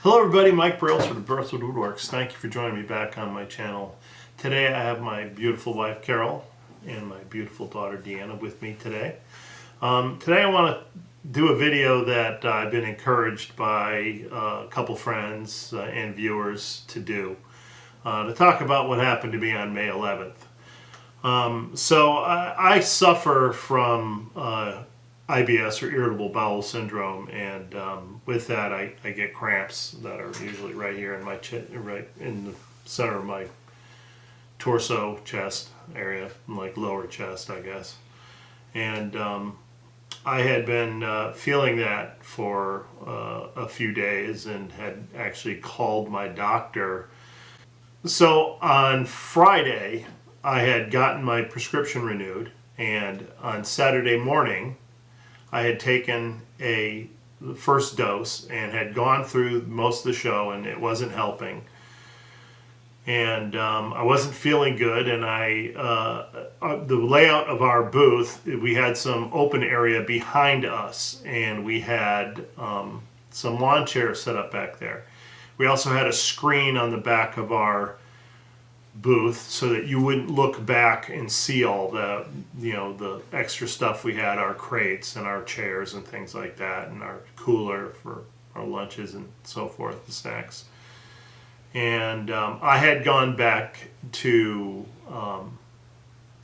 Hello everybody, Mike Brills from Birthwood Woodworks. Thank you for joining me back on my channel. Today I have my beautiful wife Carol and my beautiful daughter Deanna with me today. Today I want to do a video that I've been encouraged by a couple friends and viewers to do. To talk about what happened to me on May 11th. I suffer from IBS or irritable bowel syndrome, and with that I get cramps that are usually right here in my right in the center of my torso, chest area, like lower chest, I guess. And I had been feeling that for a few days and had actually called my doctor. So on Friday I had gotten my prescription renewed, and on Saturday morning I had taken the first dose and had gone through most of the show, and it wasn't helping. And I wasn't feeling good, and the layout of our booth, we had some open area behind us, and we had some lawn chairs set up back there. We also had a screen on the back of our booth so that you wouldn't look back and see all the the extra stuff we had, our crates and our chairs and things like that, and our cooler for our lunches and so forth, the snacks. And I had gone back to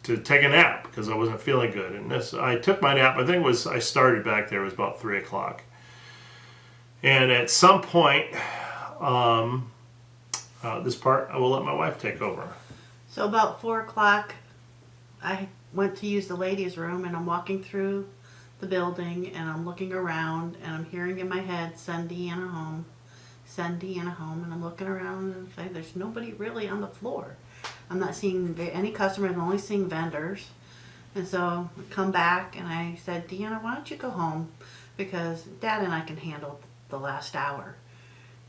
take a nap because I wasn't feeling good, and I took my nap. I think I started back there, it was about 3 o'clock, and at some point this part I will let my wife take over. So about 4 o'clock, I went to use the ladies' room, and I'm walking through the building, and I'm looking around, and I'm hearing in my head, "Send Deanna home, send Deanna home," and I'm looking around and say, there's nobody really on the floor. I'm not seeing any customers, I'm only seeing vendors. And so I come back and I said, "Deanna, why don't you go home, because Dad and I can handle the last hour."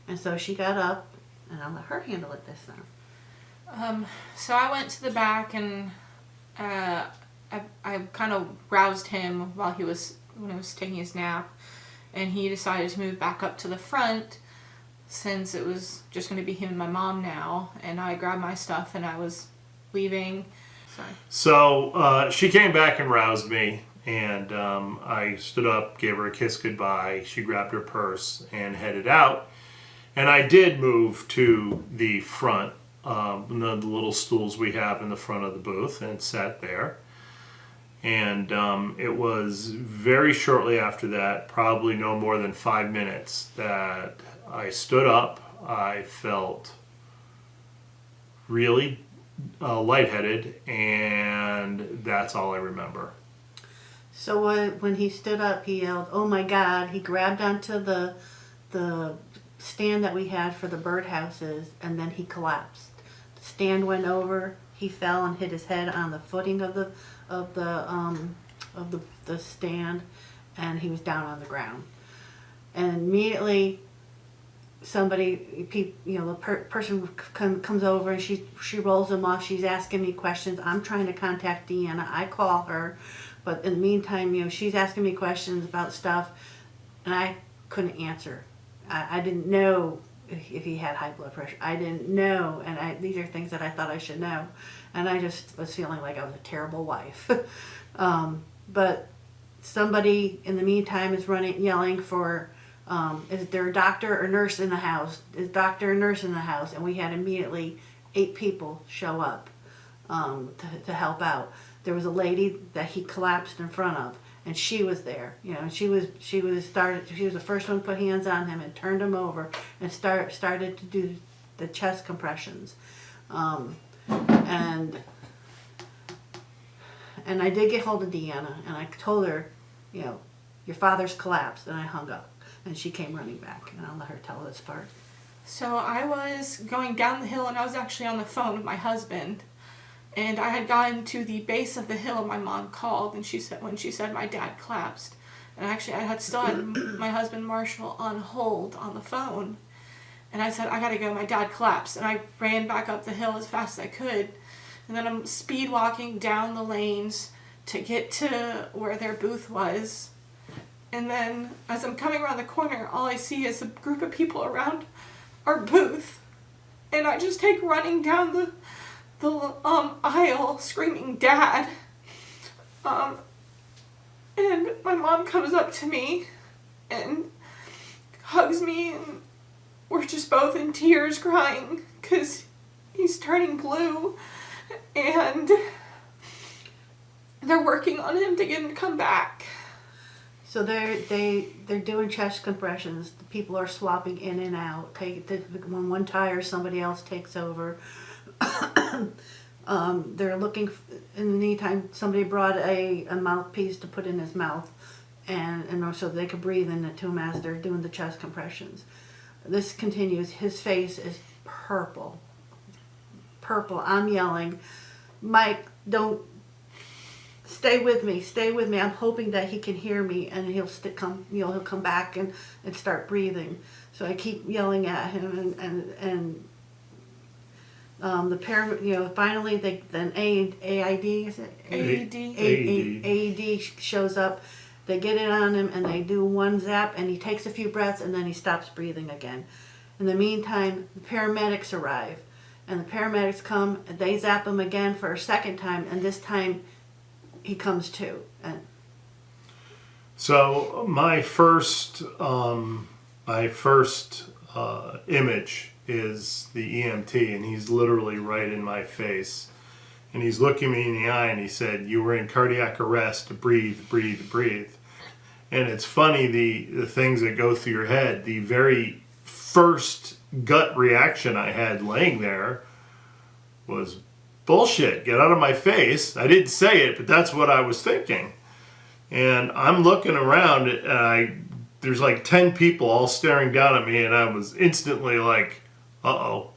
And so she got up, and I'll let her handle it this time. So I went to the back, and I kind of roused him when he was taking his nap, and he decided to move back up to the front since it was just going to be him and my mom now. And I grabbed my stuff and I was leaving. Sorry. So she came back and roused me, and I stood up, gave her a kiss goodbye. She grabbed her purse and headed out. And I did move to the front, the little stools we have in the front of the booth, and sat there. And it was very shortly after that, probably no more than 5 minutes, that I stood up. I felt really lightheaded, and that's all I remember. So when he stood up, he yelled, "Oh my God!" He grabbed onto the stand that we had for the birdhouses, and then he collapsed. The stand went over. He fell and hit his head on the footing of the stand, and he was down on the ground. And immediately, person comes over, and she rolls him off. She's asking me questions. I'm trying to contact Deanna. I call her, but in the meantime, she's asking me questions about stuff, and I couldn't answer. I didn't know if he had high blood pressure. I didn't know, and these are things that I thought I should know, and I just was feeling like I was a terrible wife. But somebody in the meantime is yelling for, is there a doctor or nurse in the house? Is doctor or nurse in the house? And we had immediately 8 people show up to help out. There was a lady that he collapsed in front of, and she was there, she was the first one to put hands on him and turned him over and started to do the chest compressions. And I did get hold of Deanna, and I told her, your father's collapsed, and I hung up, and she came running back, and I'll let her tell this part. So I was going down the hill, and I was actually on the phone with my husband. And I had gotten to the base of the hill, my mom called, and when she said my dad collapsed. And actually I had still had my husband Marshall on hold on the phone. And I said, "I gotta go, my dad collapsed." And I ran back up the hill as fast as I could. And then I'm speed walking down the lanes to get to where their booth was. And then as I'm coming around the corner, all I see is a group of people around our booth. And I just take running down the aisle screaming, "Dad!" And my mom comes up to me and hugs me, and we're just both in tears crying because he's turning blue, and they're working on him to get him to come back. So they're doing chest compressions. The people are swapping in and out. When one tires, somebody else takes over. They're looking. In the meantime, somebody brought a mouthpiece to put in his mouth, and so they could breathe into him as they're doing the chest compressions. This continues. His face is purple. I'm yelling, "Mike, don't. Stay with me. I'm hoping that he can hear me and he'll he'll come back and start breathing." So I keep yelling at him, and the finally then AID, is it? AED shows up. They get it on him and they do one zap, and he takes a few breaths and then he stops breathing again. In the meantime, the paramedics arrive, and the paramedics come and they zap him again for a second time, and this time he comes to. And So my first image is the EMT, and he's literally right in my face, and he's looking me in the eye, and he said, "You were in cardiac arrest. Breathe, breathe, breathe." And it's funny, the things that go through your head. The very first gut reaction I had laying there was, "Bullshit, get out of my face." I didn't say it, but that's what I was thinking. And I'm looking around, and there's like 10 people all staring down at me, and I was instantly like, uh-oh.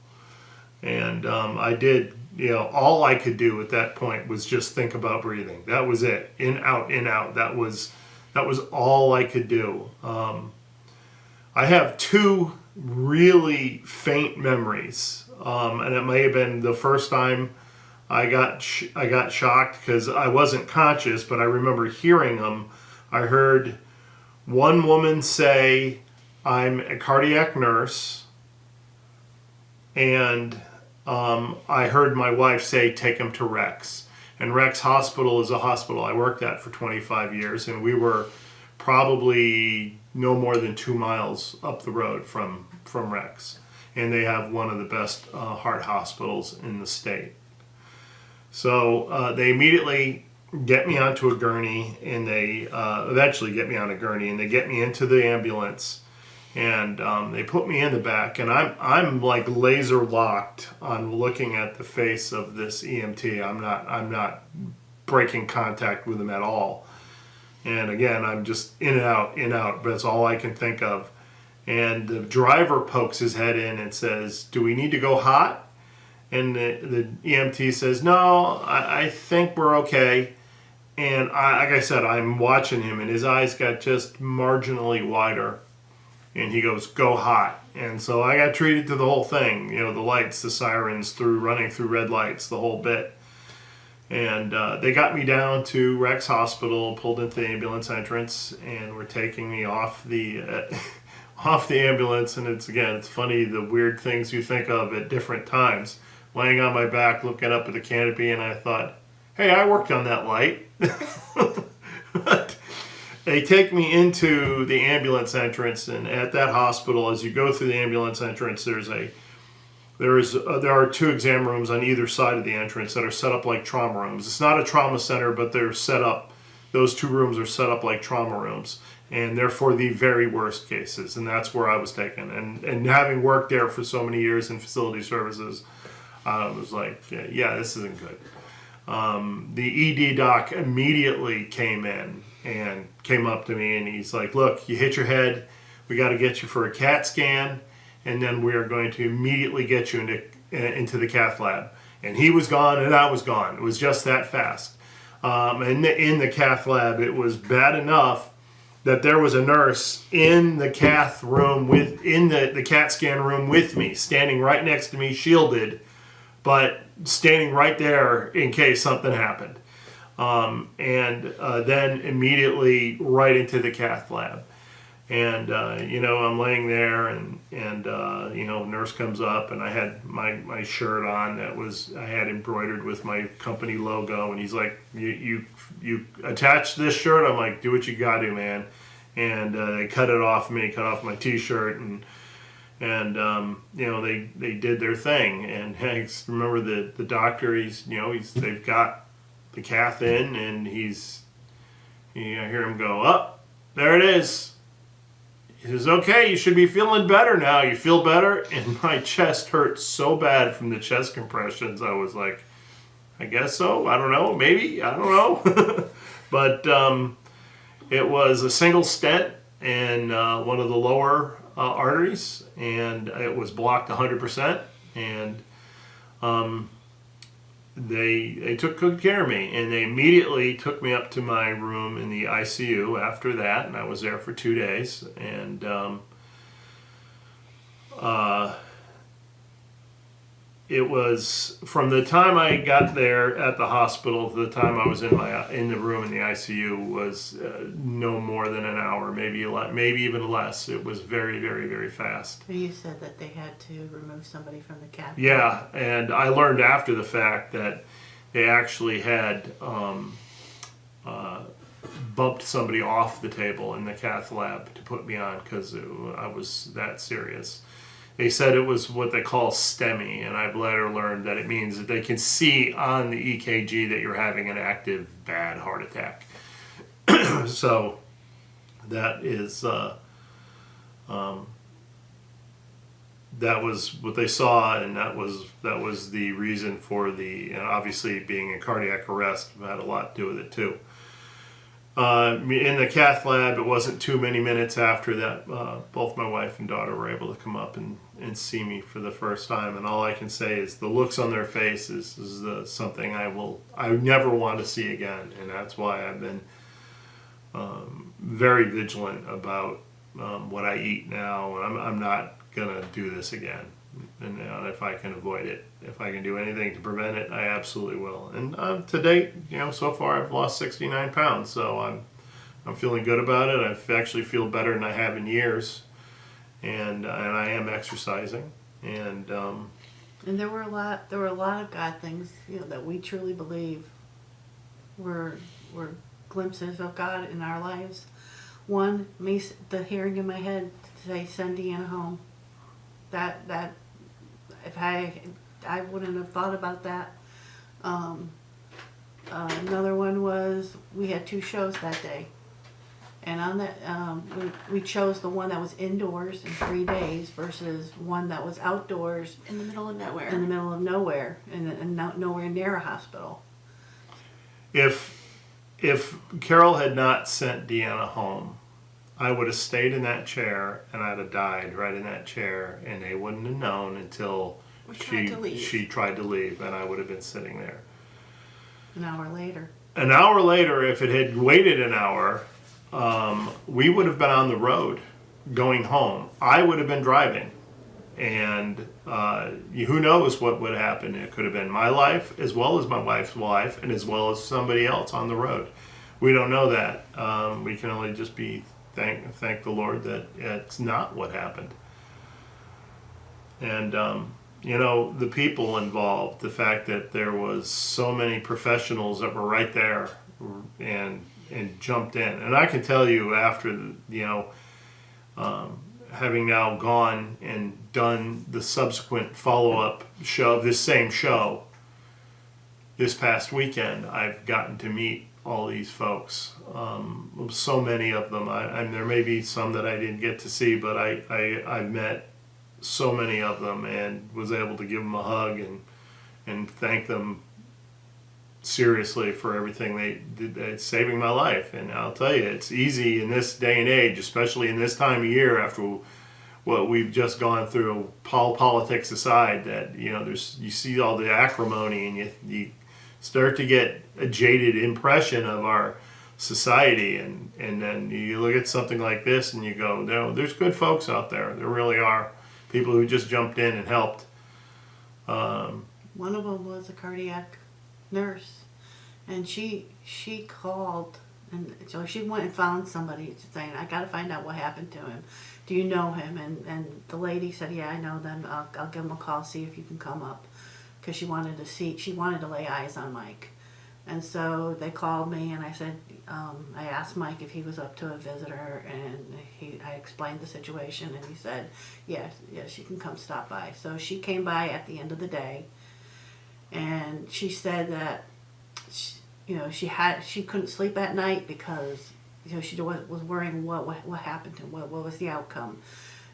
And I did, all I could do at that point was just think about breathing. That was it. In, out, in, out. That was all I could do. I have two really faint memories, and it may have been the first time I got shocked because I wasn't conscious, but I remember hearing them. I heard one woman say, "I'm a cardiac nurse," and I heard my wife say, "Take him to Rex." And Rex Hospital is a hospital I worked at for 25 years, and we were probably no more than 2 miles up the road from Rex. And they have one of the best heart hospitals in the state. So they immediately get me onto a gurney, and they eventually get me on a gurney, and they get me into the ambulance, and they put me in the back, and I'm like laser locked on looking at the face of this EMT. I'm not breaking contact with him at all. And again, I'm just in and out, but that's all I can think of. And the driver pokes his head in and says, "Do we need to go hot?" And the EMT says, "No, I think we're okay." And like I said, I'm watching him, and his eyes got just marginally wider. And he goes, "Go hot." And so I got treated to the whole thing. The lights, the sirens, running through red lights, the whole bit. And they got me down to Rex Hospital, pulled into the ambulance entrance, and were taking me off the ambulance. And it's funny the weird things you think of at different times. Laying on my back, looking up at the canopy, and I thought, "Hey, I worked on that light." But they take me into the ambulance entrance, and at that hospital, as you go through the ambulance entrance, there are 2 exam rooms on either side of the entrance that are set up like trauma rooms. It's not a trauma center, but they're set up. Those 2 rooms are set up like trauma rooms, and they're for the very worst cases, and that's where I was taken. And having worked there for so many years in facility services, I was like, yeah, this isn't good. The ED doc immediately came in and came up to me, and he's like, "Look, you hit your head. We got to get you for a CAT scan, and then we are going to immediately get you into the cath lab." And he was gone, and I was gone. It was just that fast. And in the cath lab, it was bad enough that there was a nurse in the cath room in the CAT scan room with me, standing right next to me, shielded, but standing right there in case something happened. and then immediately right into the cath lab. And I'm laying there, and nurse comes up, and I had my shirt on that I had embroidered with my company logo, and he's like, you attach this shirt? I'm like, do what you gotta do, man. And they cut it off me, cut off my t-shirt, and they did their thing. And I remember the doctor, they've got the cath in, and I hear him go, up, there it is. He says, okay, you should be feeling better now. You feel better? And my chest hurt so bad from the chest compressions. I was like, I guess so. I don't know. Maybe. I don't know. But it was a single stent in one of the lower arteries, and it was blocked 100%. And they took good care of me, and they immediately took me up to my room in the ICU after that, and I was there for 2 days. And it was from the time I got there at the hospital to the time I was in the room in the ICU was no more than an hour, maybe even less. It was very, very, very fast. You said that they had to remove somebody from the cath. Yeah, and I learned after the fact that they actually had bumped somebody off the table in the cath lab to put me on because I was that serious. They said it was what they call STEMI, and I've later learned that it means that they can see on the EKG that you're having an active bad heart attack. So that is that was what they saw, and that was the reason for and obviously being in cardiac arrest had a lot to do with it too. In the cath lab, it wasn't too many minutes after that, both my wife and daughter were able to come up and see me for the first time, and all I can say is the looks on their faces is something I never want to see again, and that's why I've been very vigilant about what I eat now, and I'm not gonna do this again. And if I can avoid it, if I can do anything to prevent it, I absolutely will. And to date, so far I've lost 69 pounds, so I'm feeling good about it. I actually feel better than I have in years, and I am exercising. And there were a lot of God things that we truly believe were glimpses of God in our lives. One, the hearing in my head to say, send Deanna home. That if I wouldn't have thought about that. Another one was we had 2 shows that day, and on that we chose the one that was indoors in 3 days versus one that was outdoors in the middle of nowhere. In the middle of nowhere, and nowhere near a hospital. If Carol had not sent Deanna home, I would have stayed in that chair, and I'd have died right in that chair, and they wouldn't have known until she tried to leave, and I would have been sitting there. An hour later. An hour later, if it had waited an hour, we would have been on the road going home. I would have been driving, and who knows what would happen. It could have been my life as well as my wife's life, and as well as somebody else on the road. We don't know that. We can only just be thank the Lord that it's not what happened. And the people involved, the fact that there was so many professionals that were right there and jumped in. And I can tell you after having now gone and done the subsequent follow-up show, this same show, this past weekend, I've gotten to meet all these folks, so many of them. And there may be some that I didn't get to see, but I've met so many of them and was able to give them a hug and thank them seriously for everything they did. It's saving my life. And I'll tell you, it's easy in this day and age, especially in this time of year after what we've just gone through, politics aside, that you see all the acrimony, and you start to get a jaded impression of our society, and then you look at something like this and you go, no, there's good folks out there. There really are people who just jumped in and helped. One of them was a cardiac nurse, and she she called, and so she went and found somebody saying, I got to find out what happened to him. Do you know him? And the lady said, yeah, I know them. I'll give him a call, see if you can come up. Because she wanted to lay eyes on Mike. And so they called me, and I said, I asked Mike if he was up to a visitor, and I explained the situation, and he said, yes, you can come stop by. So she came by at the end of the day, and she said that, she couldn't sleep at night because, she was worrying what happened to him, what was the outcome.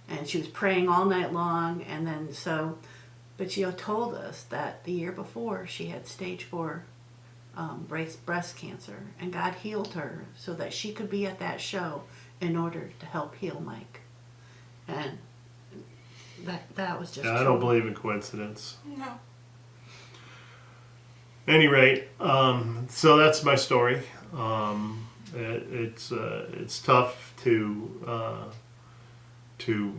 And she was praying all night long, and then but she told us that the year before she had stage 4 breast cancer, and God healed her so that she could be at that show in order to help heal Mike. And that was just Yeah, I don't believe in coincidence. No. Any rate, so that's my story. It's tough to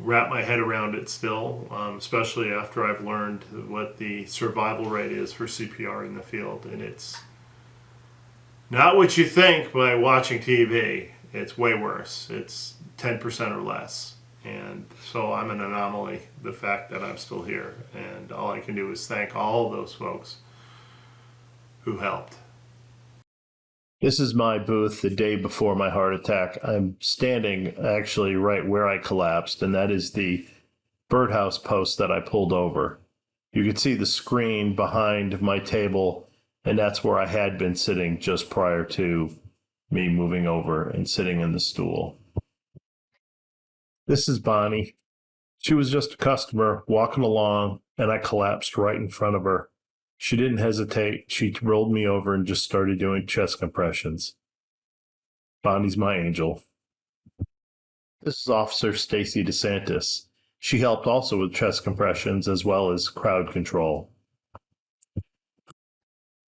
wrap my head around it still, especially after I've learned what the survival rate is for CPR in the field, and it's not what you think by watching TV. It's way worse. It's 10% or less. And so I'm an anomaly, the fact that I'm still here. And all I can do is thank all those folks who helped. This is my booth the day before my heart attack. I'm standing actually right where I collapsed, and that is the birdhouse post that I pulled over. You can see the screen behind my table, and that's where I had been sitting just prior to me moving over and sitting in the stool. This is Bonnie. She was just a customer walking along, and I collapsed right in front of her. She didn't hesitate. She rolled me over and just started doing chest compressions. Bonnie's my angel. This is Officer Stacy DeSantis. She helped also with chest compressions as well as crowd control.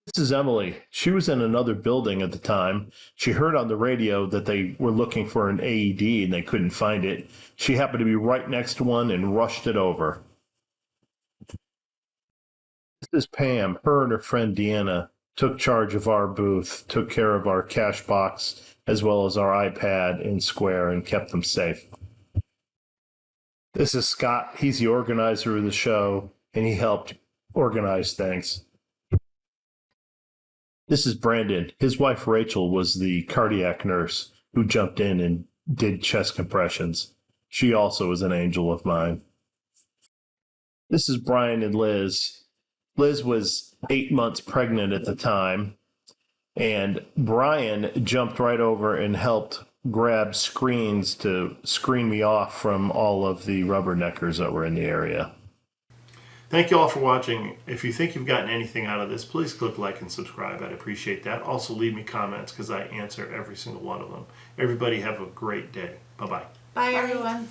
This is Emily. She was in another building at the time. She heard on the radio that they were looking for an AED and they couldn't find it. She happened to be right next to one and rushed it over. This is Pam. Her and her friend Deanna took charge of our booth, took care of our cash box, as well as our iPad and Square, and kept them safe. This is Scott. He's the organizer of the show, and he helped organize things. This is Brandon. His wife Rachel was the cardiac nurse who jumped in and did chest compressions. She also is an angel of mine. This is Brian and Liz. Liz was 8 months pregnant at the time, and Brian jumped right over and helped grab screens to screen me off from all of the rubberneckers that were in the area. Thank you all for watching. If you think you've gotten anything out of this, please click like and subscribe. I'd appreciate that. Also, leave me comments because I answer every single one of them. Everybody have a great day. Bye-bye. Bye, everyone.